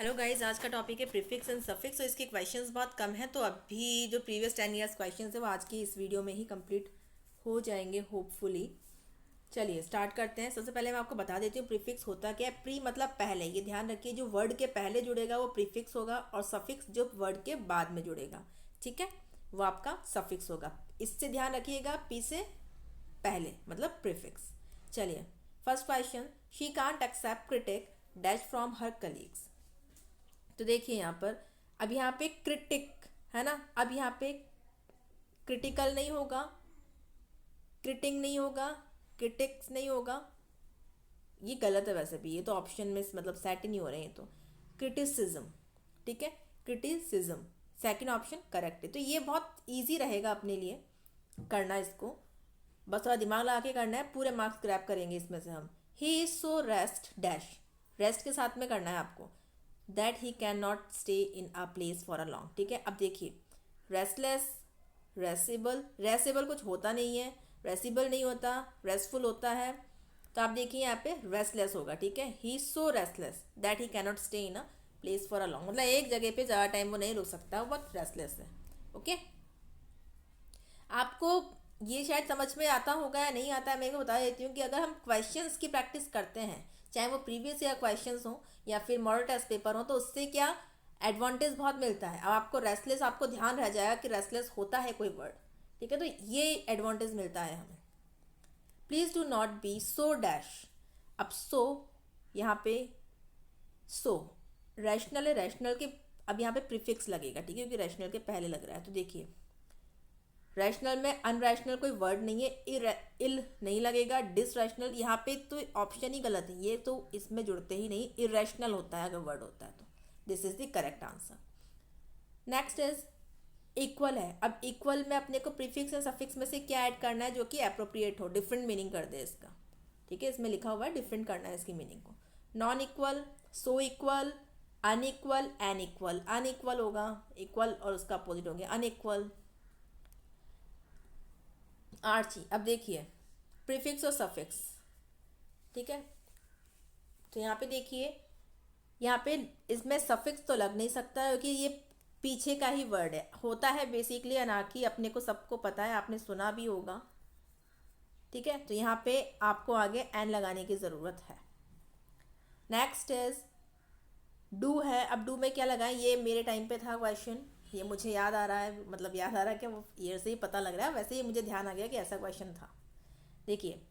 Hello guys, आज का topic है प्रीफिक्स एंड सफिक्स। तो इसके क्वेश्चंस बहुत कम हैं, तो अभी जो प्रीवियस 10 ईयर्स क्वेश्चंस है वो आज की इस वीडियो में ही कंप्लीट हो जाएंगे होपफुली। चलिए स्टार्ट करते हैं। सबसे पहले मैं आपको बता देती हूँ प्रीफिक्स होता क्या है। प्री मतलब पहले, ये ध्यान रखिए, जो वर्ड के पहले जुड़ेगा वो प्रीफिक्स होगा और सफिक्स जो वर्ड के बाद में जुड़ेगा, ठीक है, वो आपका सफिक्स होगा। इससे ध्यान रखिएगा, पी से पहले मतलब प्रीफिक्स। चलिए first question, she can't accept critic dash from her colleagues. तो देखिए यहाँ पर, अब यहाँ पे क्रिटिक है ना, अब यहाँ पे क्रिटिकल नहीं होगा, क्रिटिंग नहीं होगा, क्रिटिक्स नहीं होगा, ये गलत है वैसे भी, ये तो ऑप्शन में मतलब सेट ही नहीं हो रहे हैं। तो क्रिटिसिज्म, ठीक है, क्रिटिसिज्म सेकंड ऑप्शन करेक्ट है। तो ये बहुत इजी रहेगा अपने लिए करना, इसको बस थोड़ा दिमाग लगा के करना है, पूरे मार्क्स ग्रैब करेंगे इसमें से हम। He is so rest dash, rest के साथ में करना है आपको, that he can not stay in a place for a long, ठीक है। अब देखिए रेस्टलेस, रेसेबल, रेसेबल कुछ होता नहीं है, रेसिबल नहीं होता, रेस्टफुल होता है। तो आप देखिए यहाँ पे रेस्टलेस होगा, ठीक है। He so restless that he cannot stay in a place for a long, मतलब एक जगह पे ज़्यादा टाइम वो नहीं रुक सकता, वो बहुत रेस्टलेस है। ओके, आपको ये शायद समझ में आता होगा या नहीं आता है, मैं को बता देती हूँ कि अगर हम क्वेश्चंस की प्रैक्टिस करते हैं, चाहे वो प्रीवियस ईयर क्वेश्चंस हो या फिर मॉडल टेस्ट पेपर हो, तो उससे क्या एडवांटेज बहुत मिलता है। अब आपको रेस्टलेस, आपको ध्यान रह जाएगा कि रेस्टलेस होता है कोई वर्ड, ठीक है, तो ये एडवांटेज मिलता है हमें। Please do not be so dash, अब सो यहाँ पे सो रैशनल है, रैशनल के अब यहाँ पे प्रीफिक्स लगेगा, ठीक है, क्योंकि रैशनल के पहले लग रहा है। तो देखिए रैशनल में अनरैशनल कोई वर्ड नहीं है, इल नहीं लगेगा, डिसरैशनल यहाँ पे तो ऑप्शन ही गलत है, ये तो इसमें जुड़ते ही नहीं, इरेशनल होता है अगर वर्ड होता है तो। This is the correct answer. Next is equal है। अब इक्वल में अपने को प्रीफिक्स एंड सफिक्स में से क्या ऐड करना है जो कि अप्रोप्रिएट हो, डिफरेंट मीनिंग कर दे इसका, ठीक है, इसमें लिखा हुआ है डिफरेंट करना है इसकी मीनिंग को। Non equal, so equal, unequal, enequal, unequal होगा, इक्वल और उसका अपोजिट हो गया अनइक्वल। आर्ची, अब देखिए प्रीफिक्स और सफिक्स, ठीक है, तो यहाँ पे देखिए, यहाँ पे इसमें सफिक्स तो लग नहीं सकता क्योंकि ये पीछे का ही वर्ड है, होता है बेसिकली अनाकी, अपने को सबको पता है, आपने सुना भी होगा, ठीक है। तो यहाँ पे आपको आगे एन लगाने की ज़रूरत है। नेक्स्ट इज डू है। अब डू में क्या लगाएं, ये मेरे टाइम पे था क्वेश्चन, ये मुझे याद आ रहा है, मतलब याद आ रहा है कि वो ईयर से ही पता लग रहा है, वैसे ही मुझे ध्यान आ गया कि ऐसा क्वेश्चन था। देखिए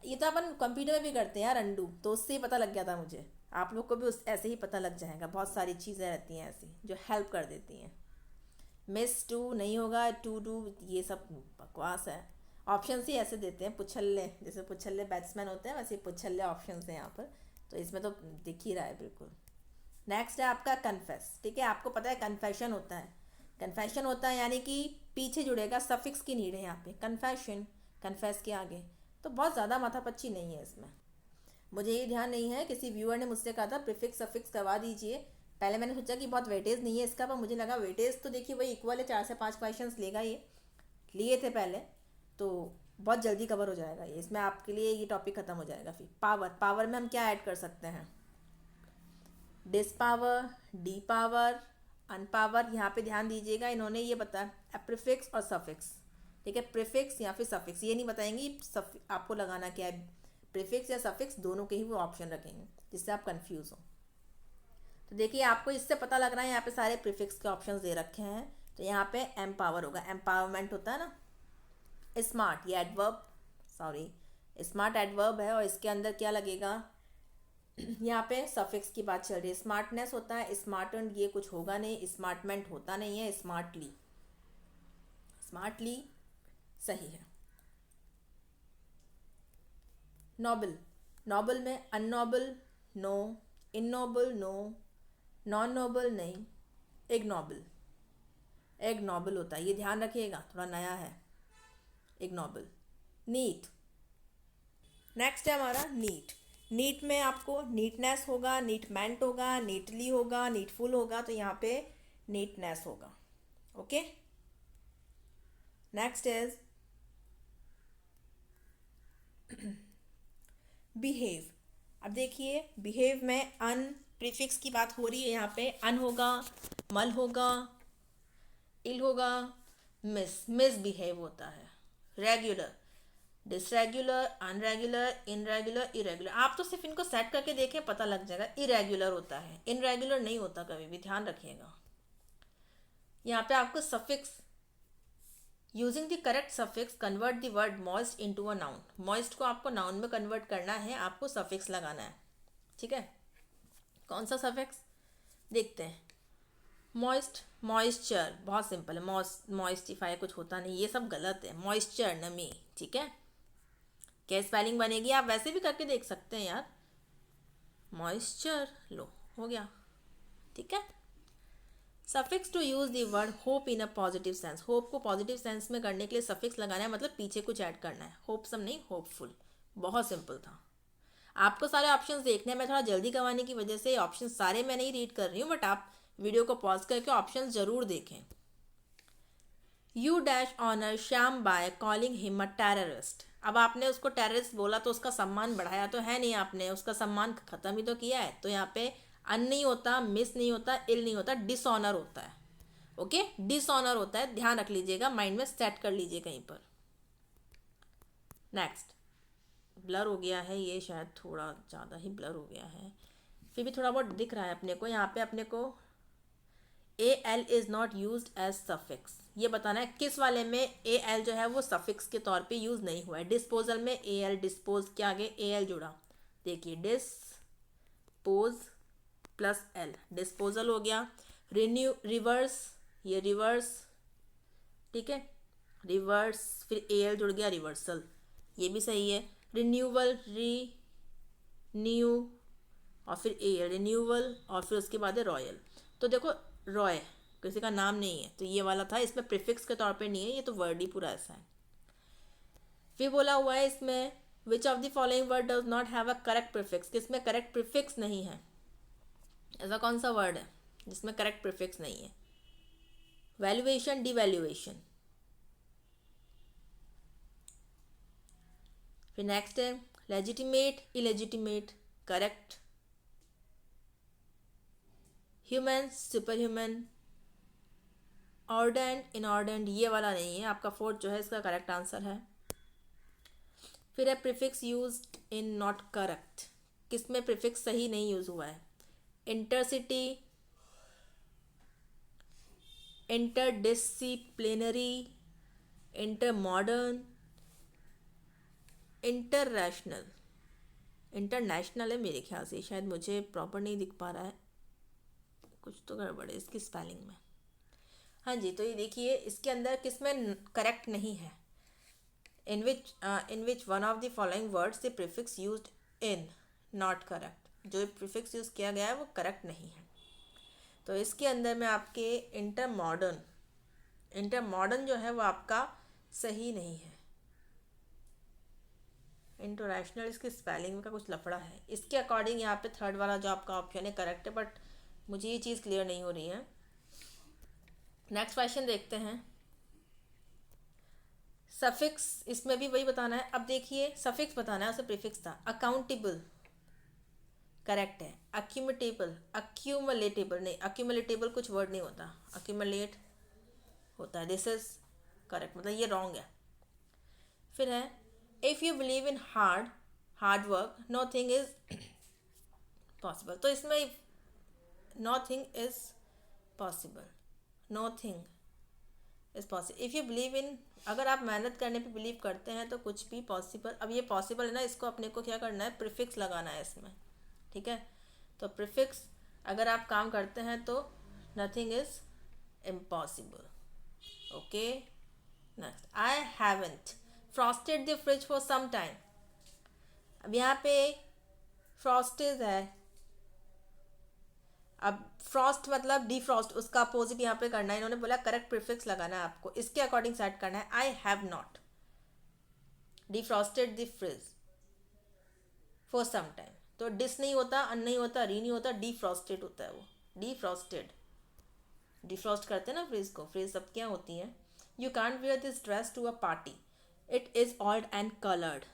ये तो अपन कंप्यूटर में भी करते हैं यार, अंडू, तो उससे ही पता लग गया था मुझे, आप लोग को भी उस ऐसे ही पता लग जाएगा। बहुत सारी चीज़ें रहती हैं ऐसी जो हेल्प कर देती हैं। मिस टू नहीं होगा, टू डू ये सब बकवास है। ऑप्शन ही ऐसे देते हैं, पुछल्ले, जैसे पुछल्ले बैट्समैन होते हैं वैसे ही पुछल्ले ऑप्शन हैं यहाँ पर, तो इसमें तो दिख ही रहा है बिल्कुल। नेक्स्ट है आपका कन्फेस, ठीक है, आपको पता है कन्फेशन होता है, कन्फेशन होता है यानी कि पीछे जुड़ेगा, सफिक्स की नीड है यहाँ पे, कन्फेशन, कन्फेस के आगे, तो बहुत ज़्यादा माथापच्ची नहीं है इसमें। मुझे ये ध्यान नहीं है, किसी व्यूअर ने मुझसे कहा था प्रीफिक्स सफिक्स करवा दीजिए, पहले मैंने सोचा कि बहुत वेटेज नहीं है इसका, पर मुझे लगा वेटेज तो देखिए वही इक्वल है, 4 से 5 क्वेश्चन लेगा, ये लिए थे पहले, तो बहुत जल्दी कवर हो जाएगा ये, इसमें आपके लिए ये टॉपिक खत्म हो जाएगा। फिर पावर, पावर में हम क्या ऐड कर सकते हैं, डिस पावर, डी पावर, अनपावर, यहाँ पे ध्यान दीजिएगा, इन्होंने ये बताया प्रीफिक्स और सफिक्स, ठीक है, प्रीफिक्स या फिर सफिक्स, ये नहीं बताएंगे आपको लगाना क्या है, प्रीफिक्स या सफिक्स दोनों के ही वो ऑप्शन रखेंगे जिससे आप कंफ्यूज हो। तो देखिए आपको इससे पता लग रहा है यहाँ पे सारे प्रीफिक्स के ऑप्शंस दे रखे हैं, तो यहाँ पे एम्पावर होगा, एम्पावरमेंट होता है ना। स्मार्ट, ये एडवर्ब, सॉरी स्मार्ट एडवर्ब है, और इसके अंदर क्या लगेगा, यहाँ पे सफिक्स की बात चल रही है, स्मार्टनेस होता है, स्मार्टन ये कुछ होगा नहीं, स्मार्टमेंट होता नहीं है, स्मार्टली, स्मार्टली सही है। नोबल, नोबल में अननोबल नो, इननोबल नो, नॉन नोबल नहीं, इग्नोबल, इग्नोबल होता है, ये ध्यान रखिएगा, थोड़ा नया है इग्नोबल। नीट, नेक्स्ट है हमारा नीट। नीट में आपको नीटनेस होगा, नीटमेंट होगा, नीटली होगा, नीटफुल होगा, तो यहाँ पे नीटनेस होगा। Okay, next is behave. अब देखिए बिहेव में अन प्रीफिक्स की बात हो रही है यहाँ पे। अन होगा, मल होगा, इल होगा, मिसबिहेव होता है, रेगुलर, डिसरेगुलर, अनरेगुलर, इनरेगुलर, इरेगुलर। आप तो सिर्फ इनको सेट करके देखें, पता लग जाएगा। इरेगुलर होता है, इनरेगुलर नहीं होता कभी भी, ध्यान रखिएगा। यहाँ पे आपको suffix, using the correct suffix convert the word moist into a noun. Moist को आपको नाउन में कन्वर्ट करना है, आपको सफिक्स लगाना है, ठीक है। कौन सा सफिक्स देखते हैं। मॉइस्ट, मॉइस्चर, बहुत सिंपल है। मॉइस्टिफाई कुछ होता नहीं, ये सब गलत है। मॉइस्चर, नमी, ठीक है। क्या स्पेलिंग बनेगी, आप वैसे भी करके देख सकते हैं यार। मॉइस्चर, लो हो गया, ठीक है। Suffix to use the word hope in a positive sense. Hope को पॉजिटिव सेंस में करने के लिए सफिक्स लगाना है, मतलब पीछे कुछ ऐड करना है। होपसम नहीं, होपफुल। बहुत सिंपल था। आपको सारे ऑप्शंस देखने हैं, मैं थोड़ा जल्दी करवाने की वजह से ऑप्शन सारे मैं नहीं रीड कर रही हूँ, बट आप वीडियो को पॉज करके ऑप्शंस जरूर देखें। You dash honour Shyam by calling him a terrorist. अब आपने उसको टेररिस्ट बोला तो उसका सम्मान बढ़ाया तो है नहीं, आपने उसका सम्मान खत्म ही तो किया है। तो यहाँ पे अन नहीं होता, मिस नहीं होता, इल नहीं होता, डिसऑनर होता है। ओके, डिसऑनर होता है, ध्यान रख लीजिएगा, माइंड में सेट कर लीजिए कहीं पर। नेक्स्ट, ब्लर हो गया है ये, शायद थोड़ा ज़्यादा ही ब्लर हो गया है, फिर भी थोड़ा बहुत दिख रहा है अपने को। यहाँ पे अपने को A L is not use as suffix, ये बताना है किस वाले में ए एल जो है वो सफिक्स के तौर पे यूज़ नहीं हुआ है। डिस्पोजल में ए एल, डिस्पोज के आगे ए एल जुड़ा, देखिए डिस्पोज प्लस एल, डिस्पोजल हो गया। रिन्यू, रिवर्स, ये रिवर्स, ठीक है, रिवर्स, फिर ए एल जुड़ गया, रिवर्सल, ये भी सही है। रिन्यूवल, न्यू, और फिर ए एल, रिन्यूवल, और फिर उसके बाद है रॉयल। तो देखो रॉय किसी का नाम नहीं है, तो ये वाला था, इसमें प्रीफिक्स के तौर पे नहीं है, ये तो वर्ड ही पूरा ऐसा है। फिर बोला हुआ है इसमें which of the following word does not have a correct prefix, किसमें करेक्ट प्रीफिक्स नहीं है। ऐसा कौन सा वर्ड है जिसमें करेक्ट प्रीफिक्स नहीं है। Valuation, devaluation. फिर नेक्स्ट है legitimate, illegitimate, correct, human, super human, ardent, inardent, ये वाला नहीं है आपका। फोर्थ जो है इसका करेक्ट आंसर है। फिर है prefix use in not correct, किसमें प्रीफिक्स सही नहीं यूज हुआ है। Intercity, interdisciplinary, inter modern, international, international है मेरे ख्याल से, शायद मुझे प्रॉपर नहीं दिख पा रहा है, कुछ तो गड़बड़ है इसकी स्पेलिंग में। हाँ जी, तो ये देखिए इसके अंदर किसमें करेक्ट नहीं है। In which one of the following words the prefix used in not correct, जो प्रीफिक्स यूज़ किया गया है वो करेक्ट नहीं है। तो इसके अंदर में आपके इंटर मॉडर्न जो है वो आपका सही नहीं है। इंटरनेशनल, इसकी स्पेलिंग का कुछ लफड़ा है। इसके अकॉर्डिंग यहाँ पे थर्ड वाला जो आपका ऑप्शन है करेक्ट है, बट मुझे ये चीज़ क्लियर नहीं हो रही है। नेक्स्ट क्वेश्चन देखते हैं। सफिक्स, इसमें भी वही बताना है। अब देखिए सफिक्स बताना है, उसे प्रीफिक्स था। अकाउंटेबल करेक्ट है। अक्यूमुलेटेबल नहीं, अक्यूमुलेटेबल कुछ वर्ड नहीं होता, अक्यूमुलेट होता है। दिस इज करेक्ट, मतलब ये रॉन्ग है। फिर है if you believe in hard work know thing is possible. तो इसमें know thing is possible, know thing is possible. If you believe in, अगर आप मेहनत करने पे बिलीव करते हैं तो कुछ भी पॉसिबल। अब ये पॉसिबल है ना, इसको अपने को क्या करना है, प्रीफिक्स लगाना है इसमें, ठीक है। तो प्रीफिक्स अगर आप काम करते हैं तो nothing is impossible. Okay, next, I haven't frosted the fridge for some time. अब यहाँ पे फ्रॉस्टेड है, अब फ्रॉस्ट मतलब डिफ्रॉस्ट, उसका अपोजिट यहाँ पे करना है। इन्होंने बोला करेक्ट प्रीफिक्स लगाना है आपको, इसके अकॉर्डिंग सेट करना है। I have not defrosted the fridge for some time, तो डिस नहीं होता, अन नहीं होता, री नहीं होता, डिफ्रॉस्टेड होता है वो, डिफ्रॉस्टेड। डिफ्रॉस्ट करते हैं ना फ्रिज को, फ्रिज सब क्या होती हैं। You can't wear this dress to a party, it is old and coloured,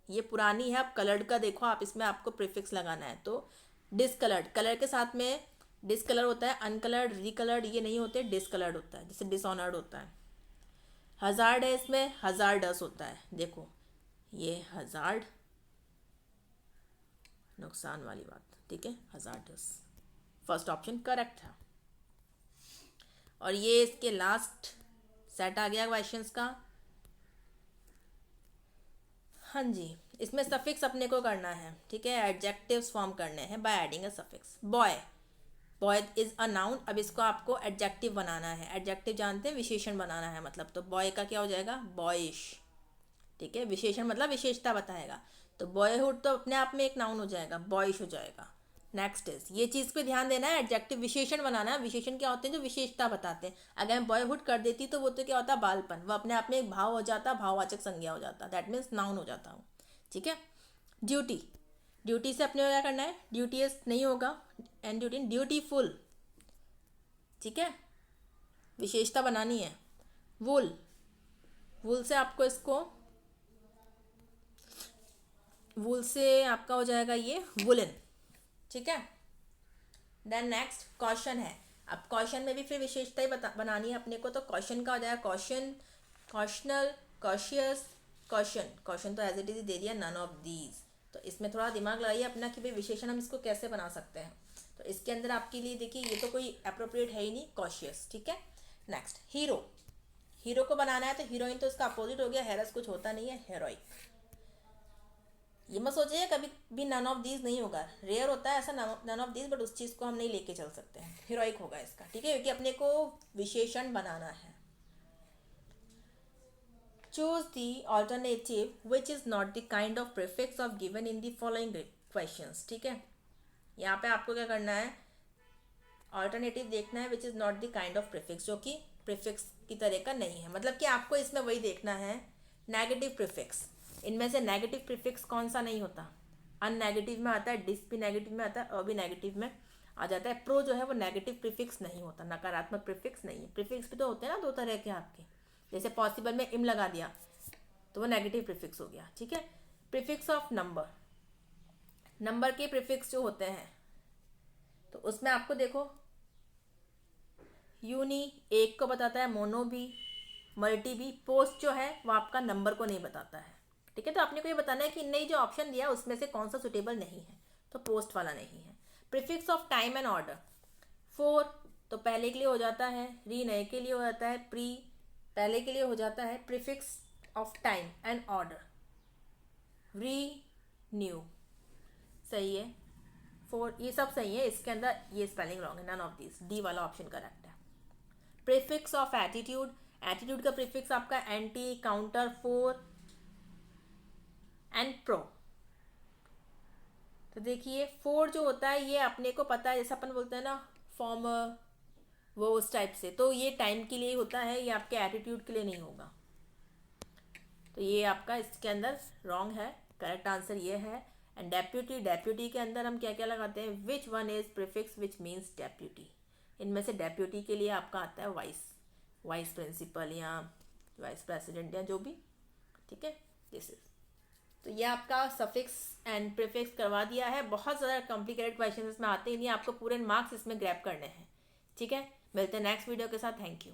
ये पुरानी है। अब कलर्ड का देखो आप, इसमें आपको प्रीफिक्स लगाना है। तो डिसकलर्ड, कलर के साथ में डिसकलर होता है, अनकलर्ड, रिकलर्ड ये नहीं होते, डिसकलर्ड होता है, जैसे डिसऑनर्ड होता है। हजार्ड है, इसमें हजार्डस होता है, देखो ये हजार्ड, नुकसान वाली बात, ठीक है, हजार्डस, फर्स्ट ऑप्शन करेक्ट है। और ये इसके लास्ट सेट आ गया क्वेश्चंस का। हाँ जी, इसमें सफिक्स अपने को करना है, ठीक है, एडजेक्टिव्स फॉर्म करने हैं by adding a suffix. Boy, boy is a noun, अब इसको आपको एडजेक्टिव बनाना है। एडजेक्टिव जानते हैं, विशेषण बनाना है, मतलब तो बॉय का क्या हो जाएगा, बॉयिश, ठीक है, विशेषण मतलब विशेषता बताएगा, तो बॉयहुड तो अपने आप में एक नाउन हो जाएगा, बॉयिश हो जाएगा। नेक्स्ट इज, ये चीज़ पे ध्यान देना है, एडजेक्टिव विशेषण बनाना है। विशेषण क्या होते हैं, जो विशेषता बताते हैं। अगर मैं बॉयहुड कर देती तो वो तो क्या होता, बालपन, वो अपने आप में एक भाव हो जाता, भाववाचक संज्ञा हो जाता, दैट मीन्स नाउन हो जाता हूँ, ठीक है। ड्यूटी, ड्यूटी से अपने को क्या करना है, ड्यूटीएस नहीं होगा, एंड ड्यूटी, ड्यूटीफुल, ठीक है, विशेषता बनानी है। वुल, वुल से आपको इसको, वुल से आपका हो जाएगा ये वुलन, ठीक है। देन नेक्स्ट कॉशन है। अब कॉशन में भी फिर विशेषता ही बनानी है अपने को, तो कॉशन का हो जाएगा कॉशन, कॉशनल, कॉशियस, कॉशन, कॉशन तो एज इट इज दे दिया, नन ऑफ दीज। तो इसमें थोड़ा दिमाग लगाइए अपना कि भाई विशेषण हम इसको कैसे बना सकते हैं। तो इसके अंदर आपके लिए देखिए, ये तो कोई अप्रोप्रिएट है ही नहीं, कॉशियस, ठीक है। नेक्स्ट हीरो, हीरो को बनाना है तो हीरोइन तो इसका अपोजिट हो गया, हेरस कुछ होता नहीं है, हेरोइक। ये मत सोचिए कभी भी नन ऑफ दीज नहीं होगा, रेयर होता है ऐसा नन ऑफ दीज, बट उस चीज़ को हम नहीं लेके चल सकते हैं, हीरोइक होगा इसका, ठीक है, क्योंकि अपने को विशेषण बनाना है। Choose the alternative which is not the kind of prefix of given in the following questions, ठीक है। यहाँ पे आपको क्या करना है, ऑल्टरनेटिव देखना है which is not the kind of prefix, जो कि प्रीफिक्स की तरह का नहीं है, मतलब कि आपको इसमें वही देखना है, नेगेटिव प्रीफिक्स। इनमें से नेगेटिव प्रीफिक्स कौन सा नहीं होता, अन नेगेटिव में आता है, डिस भी नेगेटिव में आता है, अ भी नेगेटिव में आ जाता है, प्रो जो है वो नेगेटिव प्रीफिक्स नहीं होता, नकारात्मक प्रीफिक्स नहीं है। प्रीफिक्स भी तो होते हैं ना दो तरह के आपके, जैसे पॉसिबल में इम लगा दिया तो वो नेगेटिव प्रीफिक्स हो गया, ठीक है। प्रीफिक्स ऑफ नंबर, नंबर के प्रीफिक्स जो होते हैं तो उसमें आपको देखो, यूनी एक को बताता है, मोनो भी, मल्टी भी, पोस्ट जो है वो आपका नंबर को नहीं बताता है, ठीक है। तो आपने को ये बताना है कि नहीं जो ऑप्शन दिया उसमें से कौन सा सुटेबल नहीं है, तो पोस्ट वाला नहीं है। Prefix of time and order, four तो पहले के लिए हो जाता है, री नए के लिए हो जाता है, प्री पहले के लिए हो जाता है। Prefix of time and order, री, न्यू, सही है, फोर ये सब सही है, इसके अंदर ये स्पेलिंग रॉन्ग है, नन ऑफ दिस, डी वाला ऑप्शन करेक्ट है। प्रीफिक्स ऑफ एटीट्यूड, एटीट्यूड का प्रीफिक्स आपका anti, counter, four and pro. तो देखिए फोर जो होता है ये अपने को पता है, जैसे अपन बोलते हैं ना फॉर्मर, वो उस टाइप से, तो ये टाइम के लिए होता है, ये आपके एटीट्यूड के लिए नहीं होगा, तो ये आपका इसके अंदर रॉन्ग है, करेक्ट आंसर ये है। एंड डेप्यूटी, डेप्यूटी के अंदर हम क्या क्या लगाते हैं, which one is prefix which means deputy, इनमें से डेप्यूटी के लिए आपका आता है वाइस, वाइस प्रिंसिपल या वाइस प्रेसिडेंट या जो भी, ठीक है, दिस इज। तो ये आपका सफिक्स एंड प्रीफिक्स करवा दिया है, बहुत ज़्यादा कॉम्प्लिकेटेड क्वेश्चन इसमें आते ही नहीं, आपको पूरे मार्क्स इसमें ग्रैब करने हैं, ठीक है। मिलते हैं नेक्स्ट वीडियो के साथ, थैंक यू।